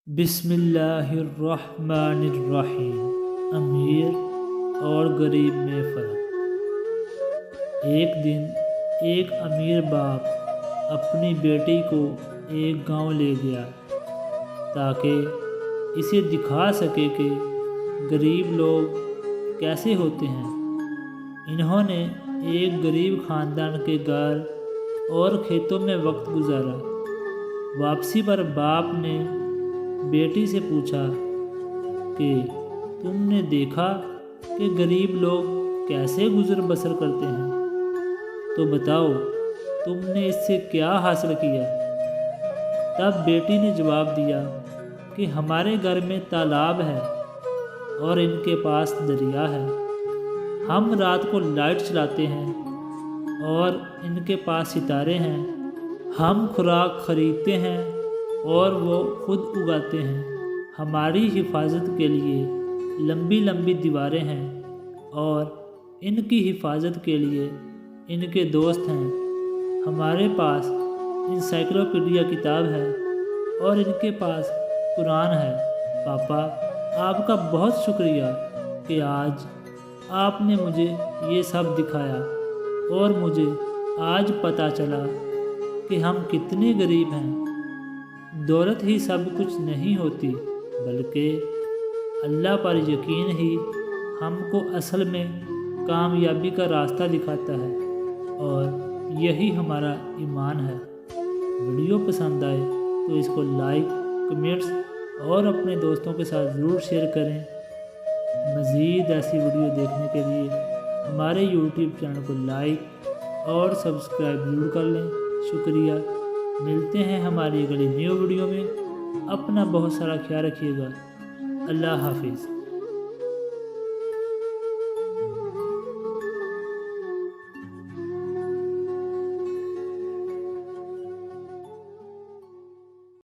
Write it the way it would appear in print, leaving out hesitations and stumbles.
बिस्मिल्लाहिर्रहमानिर्रहीम। अमीर और गरीब में फ़र्क। एक दिन एक अमीर बाप अपनी बेटी को एक गांव ले गया ताकि इसे दिखा सके कि गरीब लोग कैसे होते हैं। इन्होंने एक गरीब ख़ानदान के घर और खेतों में वक्त गुजारा। वापसी पर बाप ने बेटी से पूछा कि तुमने देखा कि गरीब लोग कैसे गुजर बसर करते हैं, तो बताओ तुमने इससे क्या हासिल किया। तब बेटी ने जवाब दिया कि हमारे घर में तालाब है और इनके पास दरिया है। हम रात को लाइट चलाते हैं और इनके पास सितारे हैं। हम खुराक खरीदते हैं और वो खुद उगाते हैं। हमारी हिफाजत के लिए लंबी लंबी दीवारें हैं और इनकी हिफाजत के लिए इनके दोस्त हैं। हमारे पास इंसाइक्लोपीडिया किताब है और इनके पास कुरान है। पापा, आपका बहुत शुक्रिया कि आज आपने मुझे ये सब दिखाया और मुझे आज पता चला कि हम कितने गरीब हैं। दौलत ही सब कुछ नहीं होती, बल्कि अल्लाह पर यकीन ही हमको असल में कामयाबी का रास्ता दिखाता है और यही हमारा ईमान है। वीडियो पसंद आए तो इसको लाइक, कमेंट्स और अपने दोस्तों के साथ ज़रूर शेयर करें। मज़ीद ऐसी वीडियो देखने के लिए हमारे यूट्यूब चैनल को लाइक और सब्सक्राइब ज़रूर कर लें। शुक्रिया। मिलते हैं हमारी अगली न्यू वीडियो में। अपना बहुत सारा ख्याल रखिएगा। अल्लाह हाफिज़।